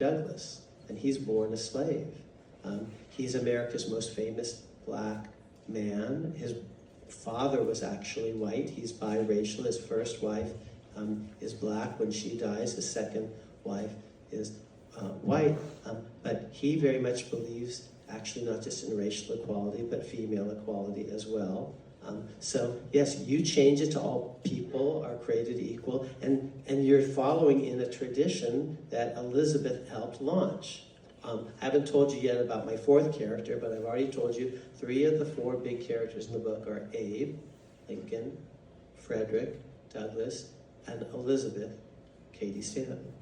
Douglas, and he's born a slave. He's America's most famous black man. His father was actually white. He's biracial. His first wife is black. When she dies, his second wife is white. But he very much believes actually not just in racial equality, but female equality as well. So yes, you change it to all people are created equal, and you're following in a tradition that Elizabeth helped launch. I haven't told you yet about my fourth character, but I've already told you 3 of the 4 big characters in the book are Abe, Lincoln, Frederick, Douglass, and Elizabeth, Katie Stanton.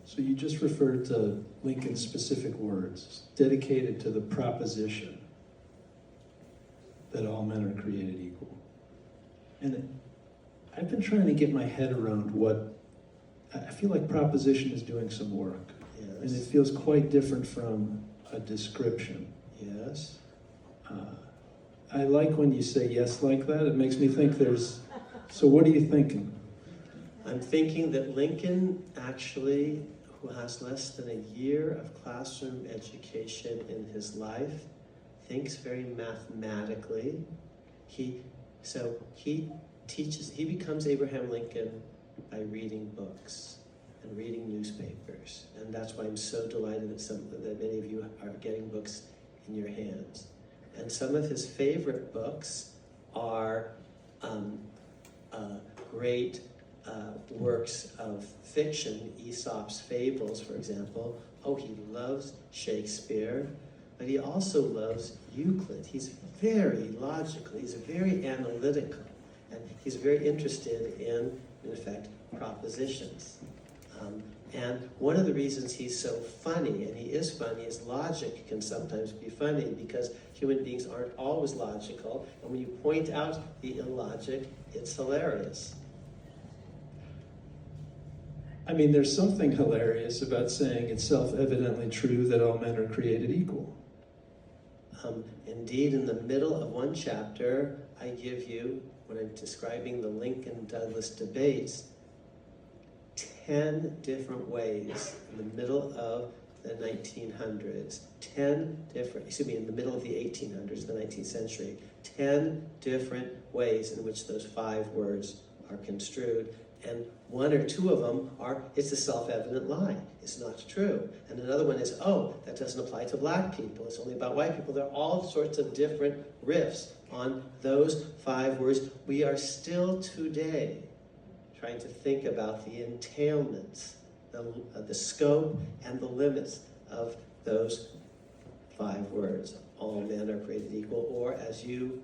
So you just referred to Lincoln's specific words, dedicated to the proposition that all men are created equal. And I've been trying to get my head around what, I feel like proposition is doing some work. Yes. And it feels quite different from a description. Yes. I like when you say yes like that. It makes me think so what are you thinking? I'm thinking that Lincoln actually, who has less than a year of classroom education in his life, thinks very mathematically. He becomes Abraham Lincoln by reading books and reading newspapers. And that's why I'm so delighted that many of you are getting books in your hands. And some of his favorite books are great works of fiction, Aesop's Fables, for example. Oh, he loves Shakespeare, but he also loves Euclid. He's very logical, he's very analytical, and he's very interested in effect, propositions. And one of the reasons he's so funny, and he is funny, is logic can sometimes be funny because human beings aren't always logical, and when you point out the illogic, it's hilarious. I mean, there's something hilarious about saying it's self-evidently true that all men are created equal. Indeed, in the middle of one chapter, I give you, when I'm describing the Lincoln-Douglas debates, 10 different ways in the middle of the 1900s, in the middle of the 1800s, the 19th century, 10 different ways in which those 5 words are construed. And 1 or 2 of them are, it's a self-evident lie. It's not true. And another one is, oh, that doesn't apply to black people. It's only about white people. There are all sorts of different riffs on those 5 words. We are still today trying to think about the entailments, the scope and the limits of those 5 words. All men are created equal, or as you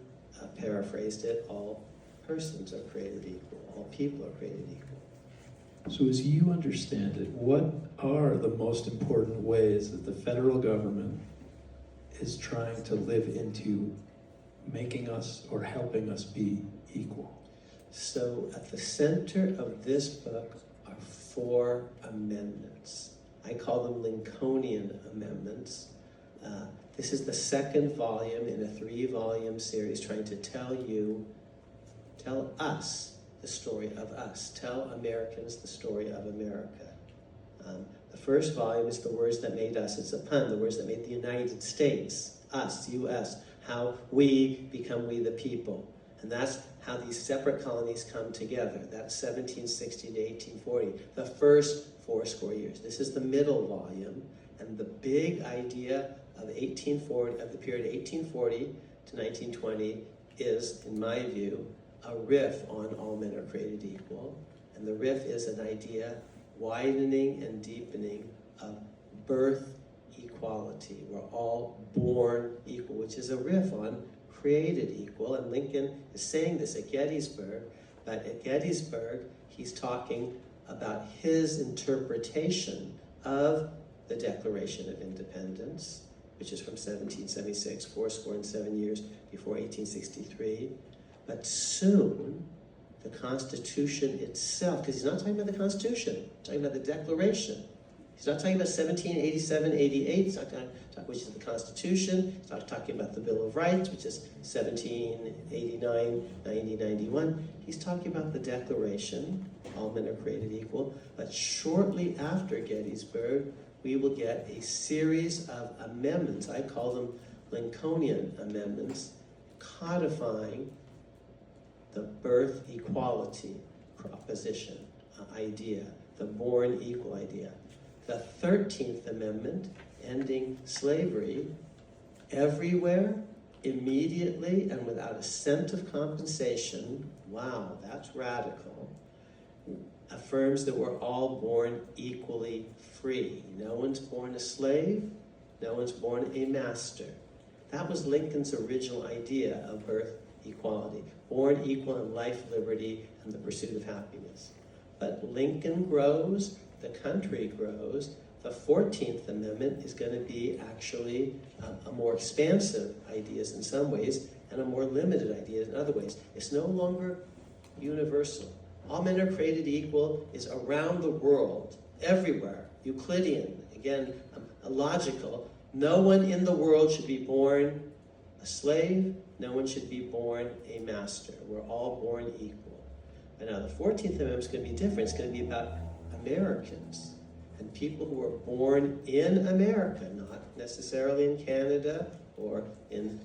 paraphrased it, all persons are created equal. All people are created equal. So as you understand it, what are the most important ways that the federal government is trying to live into making us or helping us be equal? So at the center of this book are 4 amendments. I call them Lincolnian amendments. This is the 2nd volume in a 3-volume series trying to tell us the story of us. Tell Americans the story of America. The first volume is the words that made us. It's a pun, the words that made the United States, us, U.S., how we become we the people. And that's how these separate colonies come together. That's 1760 to 1840, the first 4 years. This is the middle volume, and the big idea of the period 1840 to 1920 is, in my view, a riff on all men are created equal. And the riff is an idea, widening and deepening of birth equality. We're all born equal, which is a riff on created equal. And Lincoln is saying this at Gettysburg, but at Gettysburg, he's talking about his interpretation of the Declaration of Independence, which is from 1776, 7 years before 1863. But soon, the Constitution itself, because he's not talking about the Constitution, he's talking about the Declaration, He's not talking about 1787, 88. He's not talking, which is the Constitution. He's not talking about the Bill of Rights, which is 1789, 90, 91. He's talking about the Declaration, all men are created equal. But shortly after Gettysburg, we will get a series of amendments. I call them Lincolnian amendments, codifying the birth equality proposition, idea, the born equal idea. The 13th Amendment, ending slavery everywhere, immediately, and without a cent of compensation. Wow, that's radical. Affirms that we're all born equally free. No one's born a slave, no one's born a master. That was Lincoln's original idea of birth equality. Born equal in life, liberty, and the pursuit of happiness. But Lincoln grows, the country grows. The 14th Amendment is going to be actually a more expansive ideas in some ways and a more limited idea in other ways. It's no longer universal. All men are created equal is around the world, everywhere. Euclidean, again, logical. No one in the world should be born a slave. No one should be born a master. We're all born equal. And now the 14th Amendment is going to be different. It's going to be about Americans and people who are born in America, not necessarily in Canada or in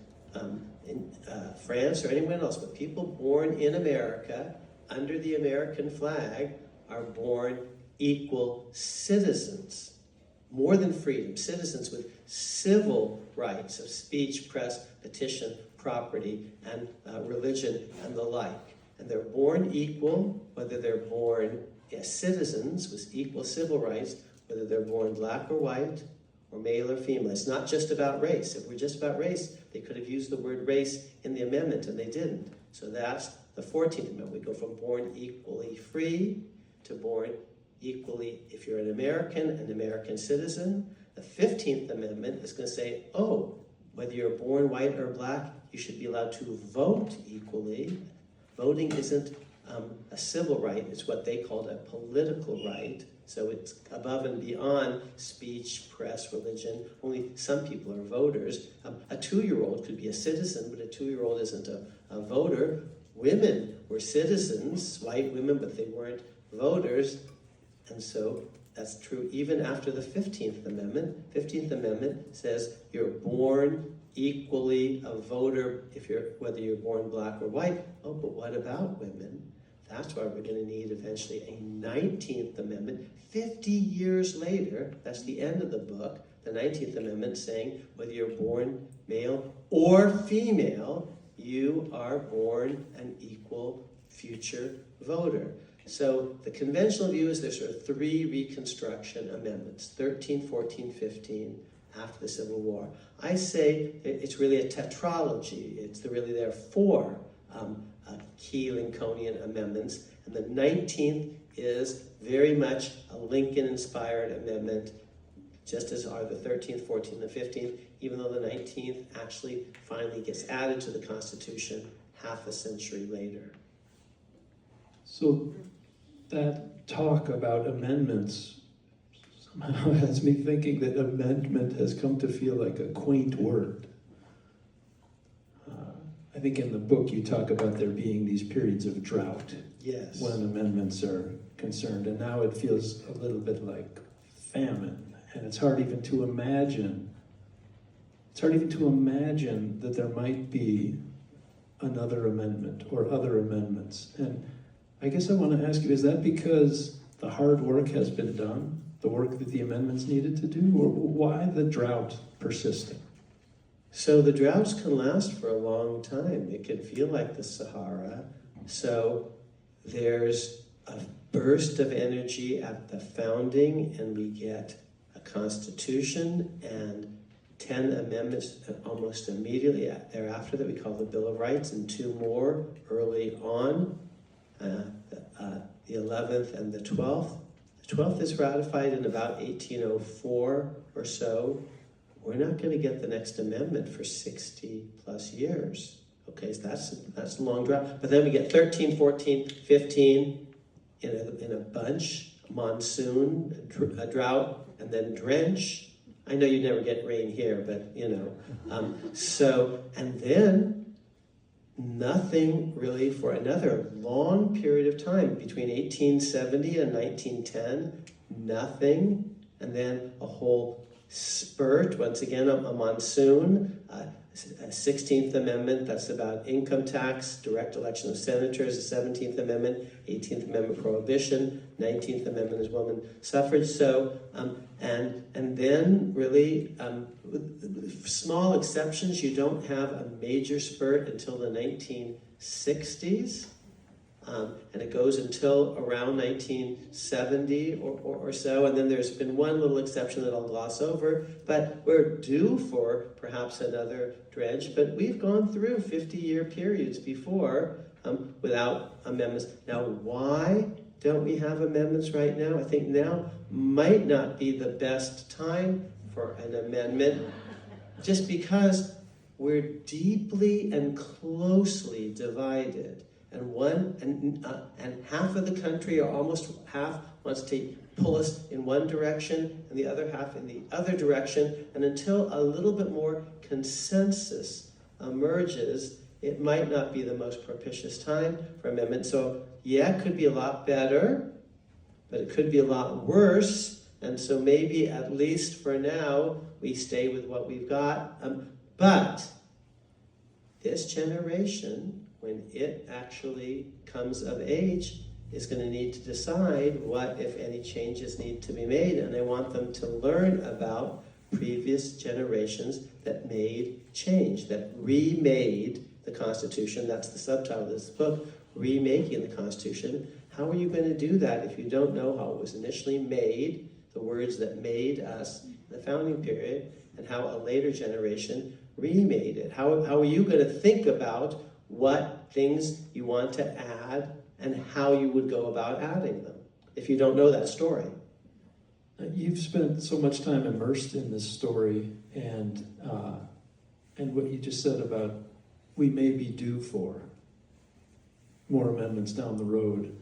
France or anyone else, but people born in America under the American flag are born equal citizens, more than freedom, citizens with civil rights of speech, press, petition, property, and religion, and the like. And they're born equal, whether they're born as citizens with equal civil rights, whether they're born black or white, or male or female. It's not just about race. If we're just about race, they could have used the word race in the amendment, and they didn't. So that's the 14th Amendment. We go from born equally free to born equally, if you're an American citizen. The 15th Amendment is going to say, oh, whether you're born white or black, you should be allowed to vote equally. Voting isn't a civil right, it's what they called a political right. So it's above and beyond speech, press, religion. Only some people are voters. A 2-year-old could be a citizen, but a 2-year-old isn't a voter. Women were citizens, white women, but they weren't voters. And so that's true even after the 15th Amendment. 15th Amendment says you're born equally a voter whether you're born black or white. Oh, but what about women? That's why we're going to need eventually a 19th Amendment. 50 years later, that's the end of the book, the 19th Amendment saying whether you're born male or female, you are born an equal future voter. So the conventional view is there's sort of 3 Reconstruction amendments, 13, 14, 15, after the Civil War. I say it's really a tetralogy. There are 4 key Lincolnian amendments, and the 19th is very much a Lincoln-inspired amendment, just as are the 13th, 14th, and 15th, even though the 19th actually finally gets added to the Constitution half a century later. So that talk about amendments somehow has me thinking that amendment has come to feel like a quaint word. I think in the book you talk about there being these periods of drought. Yes. When amendments are concerned, and now it feels a little bit like famine, and it's hard even to imagine that there might be another amendment or other amendments. And I guess I want to ask you, is that because the hard work has been done, the work that the amendments needed to do, or why the drought persisting? So the droughts can last for a long time. It can feel like the Sahara. So there's a burst of energy at the founding, and we get a constitution and 10 amendments almost immediately thereafter that we call the Bill of Rights, and 2 more early on, the 11th and the 12th. The 12th is ratified in about 1804 or so. We're not going to get the next amendment for 60 plus years. Okay, so that's a long drought. But then we get 13, 14, 15 in a bunch, a monsoon, a drought, and then drench. I know you never get rain here, but you know. And then nothing really for another long period of time, between 1870 and 1910, nothing. And then a whole spurt, once again, a monsoon, 16th Amendment, that's about income tax, direct election of senators, the 17th Amendment, 18th Amendment prohibition, 19th Amendment is woman suffrage. So, and then really, with small exceptions, you don't have a major spurt until the 1960s. And it goes until around 1970 or so, and then there's been one little exception that I'll gloss over, but we're due for perhaps another drench, but we've gone through 50-year periods before without amendments. Now, why don't we have amendments right now? I think now might not be the best time for an amendment, just because we're deeply and closely divided. And half of the country, or almost half, wants to pull us in one direction, and the other half in the other direction. And until a little bit more consensus emerges, it might not be the most propitious time for amendment. So, yeah, it could be a lot better, but it could be a lot worse. And so maybe, at least for now, we stay with what we've got. But this generation, when it actually comes of age, is going to need to decide what, if any, changes need to be made. And I want them to learn about previous generations that made change, that remade the Constitution. That's the subtitle of this book, Remaking the Constitution. How are you going to do that if you don't know how it was initially made, the words that made us in the founding period, and how a later generation remade it? How are you going to think about what things you want to add and how you would go about adding them if you don't know that story? You've spent so much time immersed in this story, and what you just said about we may be due for more amendments down the road.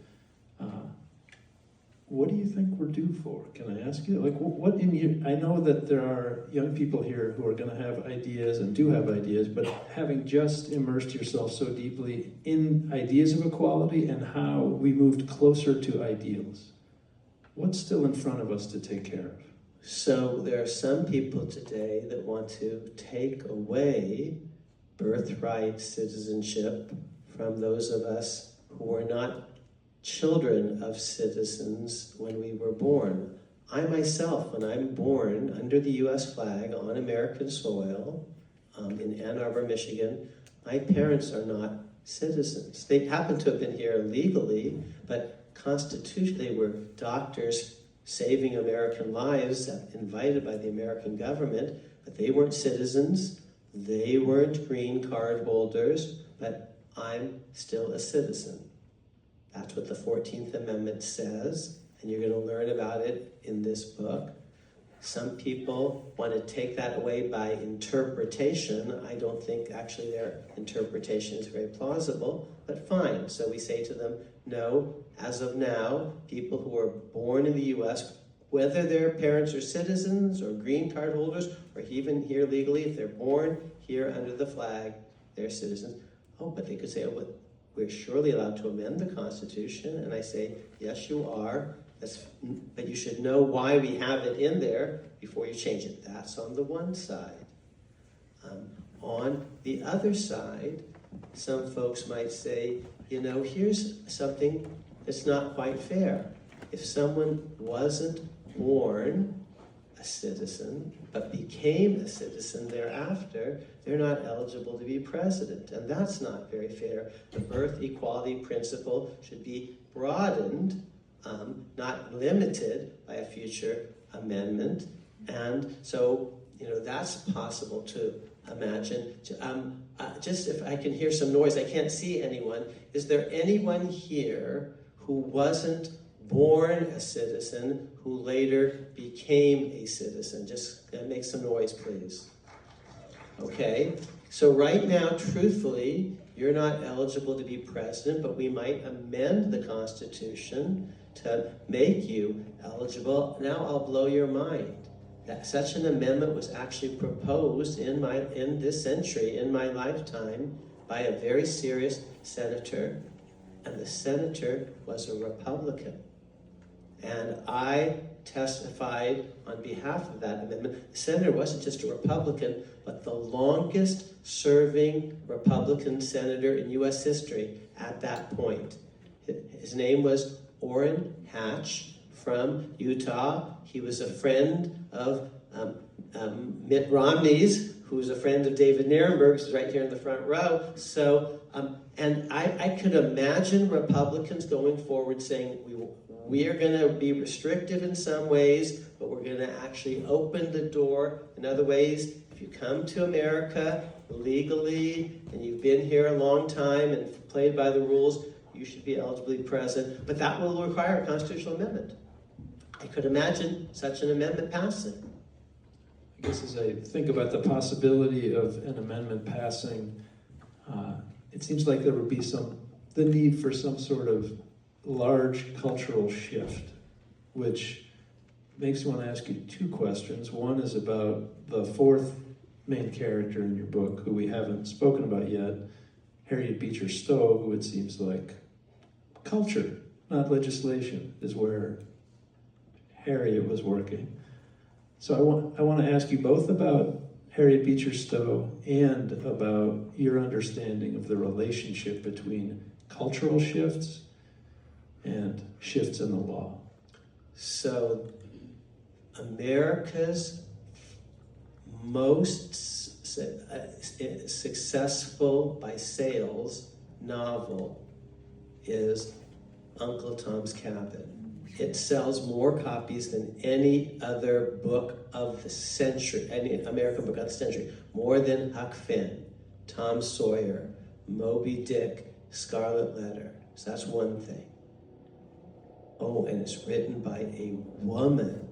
What do you think we're due for? Can I ask you? Like, what in you? I know that there are young people here who are going to have ideas and do have ideas, but having just immersed yourself so deeply in ideas of equality and how we moved closer to ideals, what's still in front of us to take care of? So there are some people today that want to take away birthright citizenship from those of us who were not children of citizens when we were born. I myself, when I'm born under the U.S. flag on American soil in Ann Arbor, Michigan, my parents are not citizens. They happen to have been here legally, but constitutionally they were doctors saving American lives, invited by the American government, but they weren't citizens, they weren't green card holders, but I'm still a citizen. That's what the 14th Amendment says, and you're going to learn about it in this book. Some people want to take that away by interpretation. I don't think actually their interpretation is very plausible, but fine. So we say to them, no, as of now, people who are born in the U.S., whether their parents are citizens or green card holders, or even here legally, if they're born here under the flag, they're citizens. Oh, but they could say, oh, but we're surely allowed to amend the Constitution. And I say, yes, you are. But you should know why we have it in there before you change it. That's on the one side. On the other side, some folks might say, you know, here's something that's not quite fair. If someone wasn't born a citizen, but became a citizen thereafter, they're not eligible to be president. And that's not very fair. The birth equality principle should be broadened, not limited by a future amendment. And so, you know, that's possible to imagine. Just if I can hear some noise, I can't see anyone. Is there anyone here who wasn't born a citizen who later became a citizen? Just make some noise, please. Okay, so right now, truthfully, you're not eligible to be president, but we might amend the Constitution to make you eligible. Now I'll blow your mind. That such an amendment was actually proposed in this century, in my lifetime, by a very serious senator, and the senator was a Republican. And I testified on behalf of that amendment. The senator wasn't just a Republican, but the longest serving Republican senator in U.S. history at that point. His name was Orrin Hatch from Utah. He was a friend of Mitt Romney's, who was a friend of David Nirenberg's, who's right here in the front row. So, and I could imagine Republicans going forward saying, we are going to be restrictive in some ways, but we're going to actually open the door in other ways. If you come to America legally and you've been here a long time and played by the rules, you should be eligibly present. But that will require a constitutional amendment. I could imagine such an amendment passing. I guess as I think about the possibility of an amendment passing, it seems like there would be the need for some sort of large cultural shift, which makes me want to ask you two questions. One is about the fourth main character in your book, who we haven't spoken about yet, Harriet Beecher Stowe, who it seems like culture, not legislation, is where Harriet was working. So I want to ask you both about Harriet Beecher Stowe and about your understanding of the relationship between cultural shifts and shifts in the law. So, America's most successful by sales novel is Uncle Tom's Cabin. It sells more copies than any other book of the century, any American book of the century, more than Huck Finn, Tom Sawyer, Moby Dick, Scarlet Letter. So that's one thing. Oh, and it's written by a woman.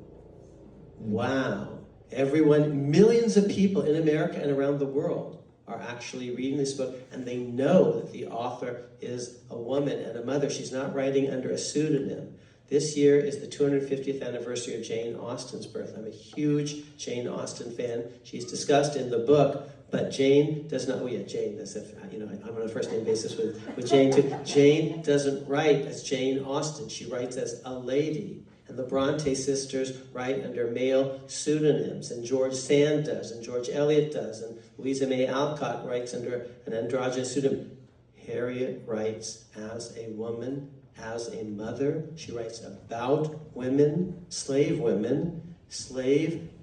Wow. Everyone, millions of people in America and around the world are actually reading this book, and they know that the author is a woman and a mother. She's not writing under a pseudonym. This year is the 250th anniversary of Jane Austen's birth. I'm a huge Jane Austen fan. She's discussed in the book, but Jane does not, Jane, as if, I'm on a first name basis with Jane too. Jane doesn't write as Jane Austen. She writes as a lady. And the Bronte sisters write under male pseudonyms, and George Sand does, and George Eliot does, and Louisa May Alcott writes under an androgynous pseudonym. Harriet writes as a woman, as a mother. She writes about women, slave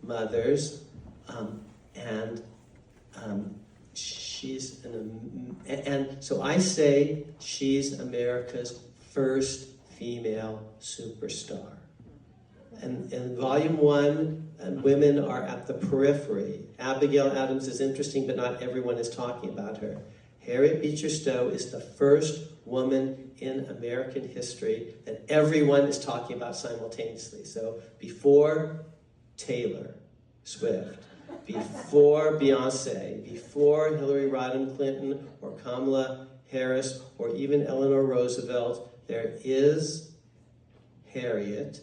mothers, and so I say she's America's first female superstar. And in volume 1, women are at the periphery. Abigail Adams is interesting, but not everyone is talking about her. Harriet Beecher Stowe is the first woman in American history that everyone is talking about simultaneously. So before Taylor Swift, before Beyonce, before Hillary Rodham Clinton or Kamala Harris or even Eleanor Roosevelt, there is Harriet.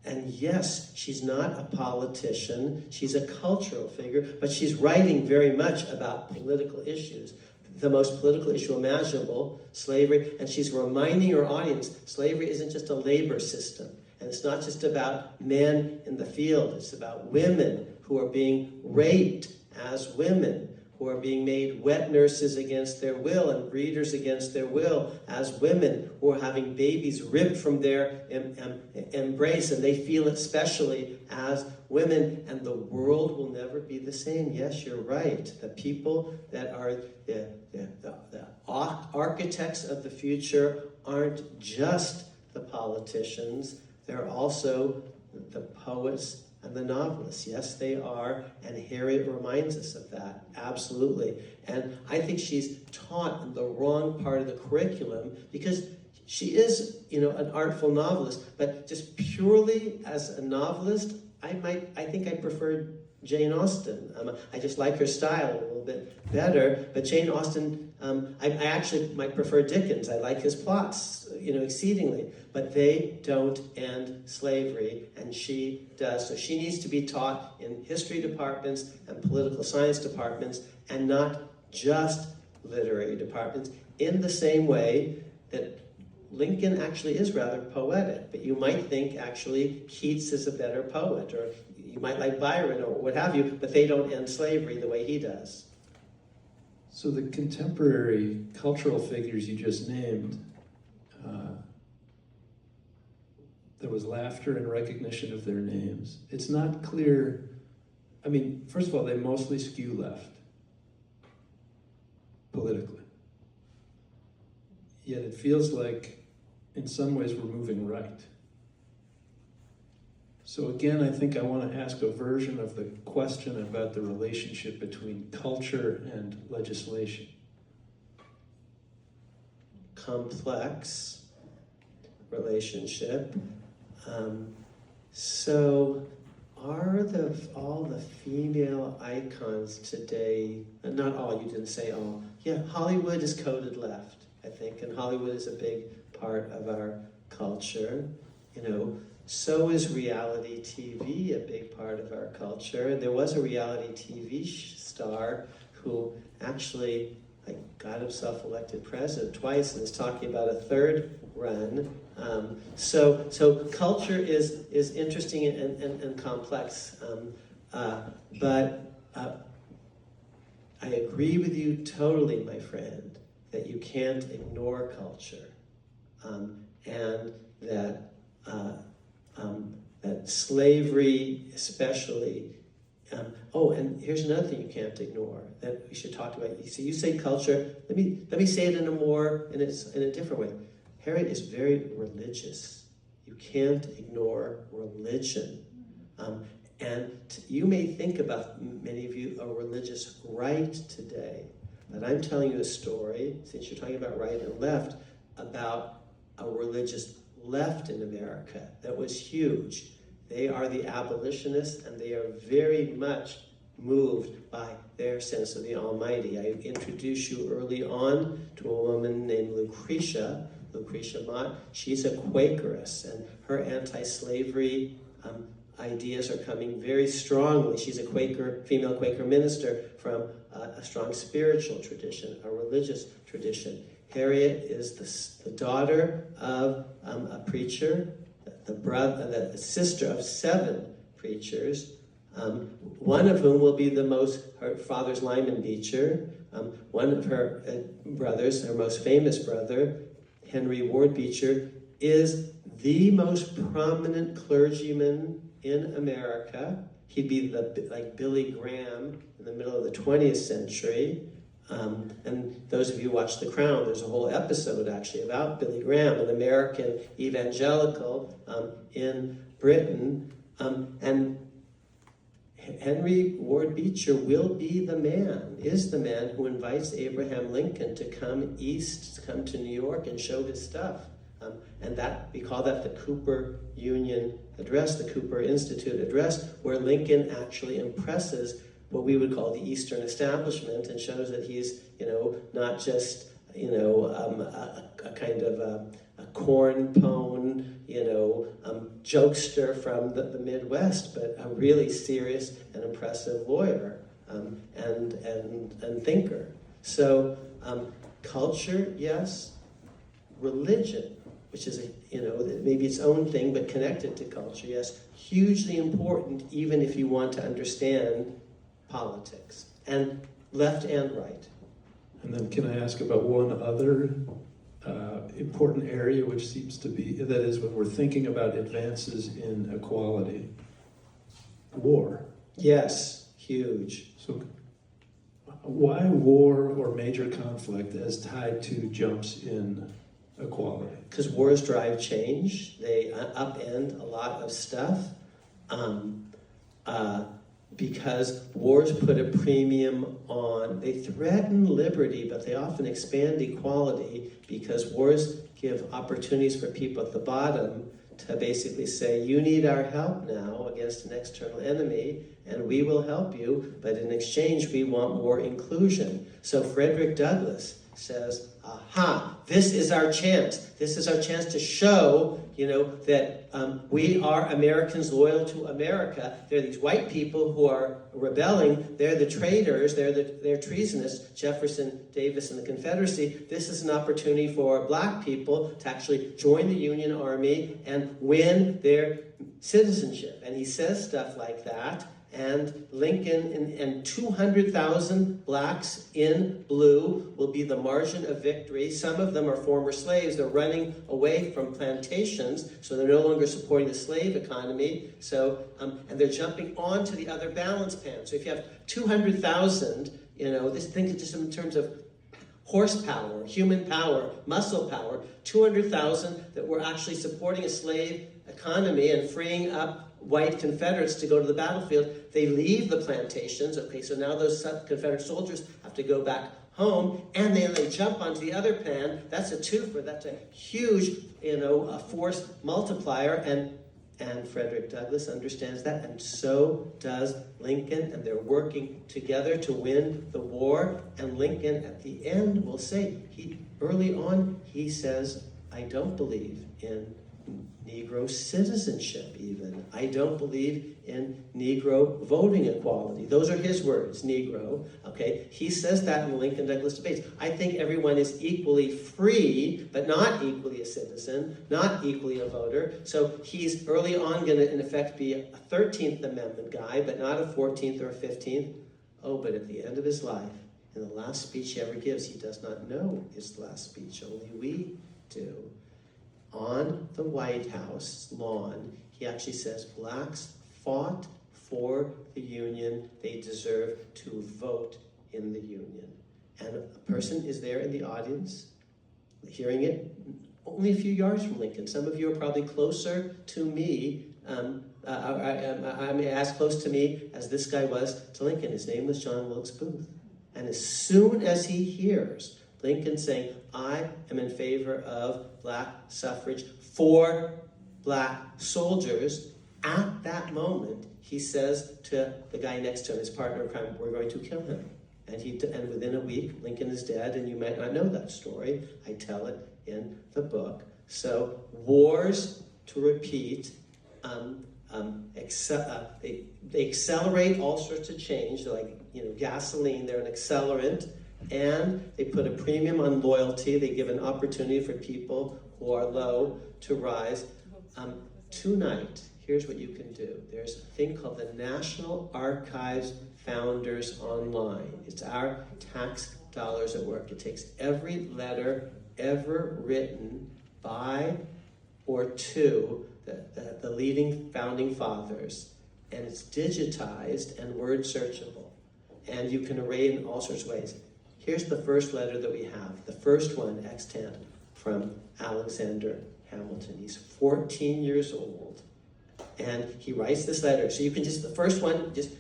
And yes, she's not a politician, she's a cultural figure, but she's writing very much about political issues. The most political issue imaginable, slavery, and she's reminding her audience, slavery isn't just a labor system, and it's not just about men in the field, it's about women who are being raped as women, who are being made wet nurses against their will and breeders against their will as women, who are having babies ripped from their embrace, and they feel it especially as women, and the world will never be the same. Yes, you're right. The people that are the architects of the future aren't just the politicians, they're also the poets and the novelists. Yes, they are, and Harriet reminds us of that, absolutely. And I think she's taught in the wrong part of the curriculum because she is, an artful novelist, but just purely as a novelist, I think I preferred Jane Austen. I just like her style a little bit better, but Jane Austen, I actually might prefer Dickens. I like his plots, exceedingly. But they don't end slavery, and she does. So she needs to be taught in history departments and political science departments, and not just literary departments, in the same way that Lincoln actually is rather poetic, but you might think actually Keats is a better poet, or you might like Byron or what have you, but they don't end slavery the way he does. So the contemporary cultural figures you just named, there was laughter and recognition of their names. It's not clear, I mean, first of all, they mostly skew left, politically. Yet it feels like, in some ways, we're moving right. So again, I think I want to ask a version of the question about the relationship between culture and legislation. Complex relationship. So are all the female icons today, and not all, you didn't say all, yeah, Hollywood is coded left, I think, and Hollywood is a big part of our culture, So is reality TV a big part of our culture. There was a reality TV star who actually got himself elected president twice and is talking about a third run. So culture is interesting and complex. But I agree with you totally, my friend, that you can't ignore culture. And that slavery especially, and here's another thing you can't ignore that we should talk about. So you say culture, let me say it in a different way. Harriet is very religious. You can't ignore religion. You may think about, many of you, a religious right today, but I'm telling you a story, since you're talking about right and left, about a religious left in America that was huge. They are the abolitionists, and they are very much moved by their sense of the Almighty. I introduced you early on to a woman named Lucretia Mott. She's a Quakeress, and her anti-slavery ideas are coming very strongly. She's a female Quaker minister from a strong spiritual tradition, a religious tradition. Harriet is the daughter of a preacher, the sister of 7 preachers, one of whom will be her father's Lyman Beecher. One of her brothers, her most famous brother, Henry Ward Beecher, is the most prominent clergyman in America. He'd be like Billy Graham in the middle of the 20th century. And those of you who watch The Crown, there's a whole episode actually about Billy Graham, an American evangelical in Britain. And Henry Ward Beecher is the man who invites Abraham Lincoln to come east, to come to New York and show his stuff. And we call that the Cooper Union Address, the Cooper Institute Address, where Lincoln actually impresses what we would call the Eastern establishment and shows that he's, not just, a kind of a corn pone, jokester from the Midwest, but a really serious and impressive lawyer and thinker. So culture, yes. Religion, which is maybe its own thing, but connected to culture, yes, hugely important, even if you want to understand politics, and left and right. And then can I ask about one other important area, which seems to be, that is when we're thinking about advances in equality, war. Yes, huge. So why war or major conflict as tied to jumps in equality? Because wars drive change. They upend a lot of stuff. Because wars put a premium on, they threaten liberty, but they often expand equality, because wars give opportunities for people at the bottom to basically say, you need our help now against an external enemy, and we will help you, but in exchange we want more inclusion. So Frederick Douglass says, aha, this is our chance. This is our chance to show, that we are Americans loyal to America. There are these white people who are rebelling. They're the traitors. They're treasonous. Jefferson, Davis, and the Confederacy. This is an opportunity for black people to actually join the Union Army and win their citizenship. And he says stuff like that. And Lincoln and 200,000 blacks in blue will be the margin of victory. Some of them are former slaves. They're running away from plantations, so they're no longer supporting the slave economy. So, and they're jumping onto the other balance pan. So if you have 200,000, think of just in terms of horsepower, human power, muscle power, 200,000 that were actually supporting a slave economy and freeing up white Confederates to go to the battlefield. They leave the plantations. Okay, so now those Confederate soldiers have to go back home, and then they jump onto the other pan. That's a twofer. That's a huge, a force multiplier, and Frederick Douglass understands that, and so does Lincoln, and they're working together to win the war. And Lincoln, at the end, will say, early on, he says, I don't believe in Negro citizenship even. I don't believe in Negro voting equality. Those are his words, Negro. Okay, he says that in the Lincoln-Douglas debates. I think everyone is equally free, but not equally a citizen, not equally a voter. So he's early on going to, in effect, be a 13th Amendment guy, but not a 14th or a 15th. Oh, but at the end of his life, in the last speech he ever gives, he does not know his last speech. Only we do. On the White House lawn, he actually says, blacks fought for the Union. They deserve to vote in the Union. And a person is there in the audience, hearing it, only a few yards from Lincoln. Some of you are probably closer to me, I mean, as close to me as this guy was to Lincoln. His name was John Wilkes Booth. And as soon as he hears Lincoln saying, I am in favor of black suffrage for black soldiers, at that moment, he says to the guy next to him, his partner in crime, we're going to kill him. And within a week, Lincoln is dead, and you might not know that story. I tell it in the book. So wars, to repeat, they accelerate all sorts of change. They're like gasoline, they're an accelerant. And they put a premium on loyalty. They give an opportunity for people who are low to rise. Tonight, here's what you can do. There's a thing called the National Archives Founders Online. It's our tax dollars at work. It takes every letter ever written by or to the leading founding fathers, and it's digitized and word searchable. And you can array it in all sorts of ways. Here's the first letter that we have, the first one, extant, from Alexander Hamilton. He's 14 years old, and he writes this letter. So you can the first one, just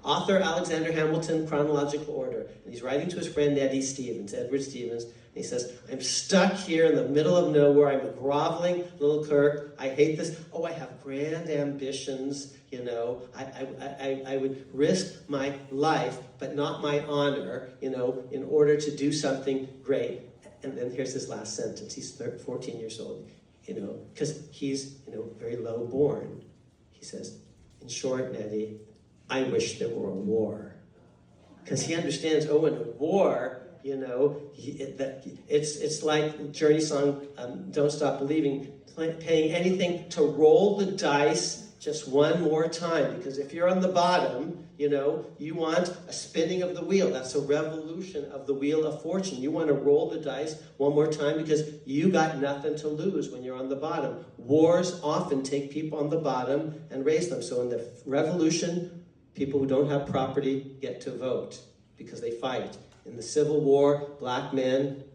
author Alexander Hamilton, chronological order. And he's writing to his friend Edward Stevens, and he says, I'm stuck here in the middle of nowhere. I'm a groveling little clerk. I hate this. Oh, I have grand ambitions. I would risk my life, but not my honor, in order to do something great. And then here's his last sentence. He's 14 years old, because he's, very low born. He says, in short, Nettie, I wish there were a war. Because he understands, in a war, it's like Journey song, Don't Stop Believing, paying anything to roll the dice just one more time. Because if you're on the bottom, you want a spinning of the wheel. That's a revolution of the wheel of fortune. You want to roll the dice one more time because you got nothing to lose when you're on the bottom. Wars often take people on the bottom and raise them. So in the revolution, people who don't have property get to vote because they fight. In the Civil War, black men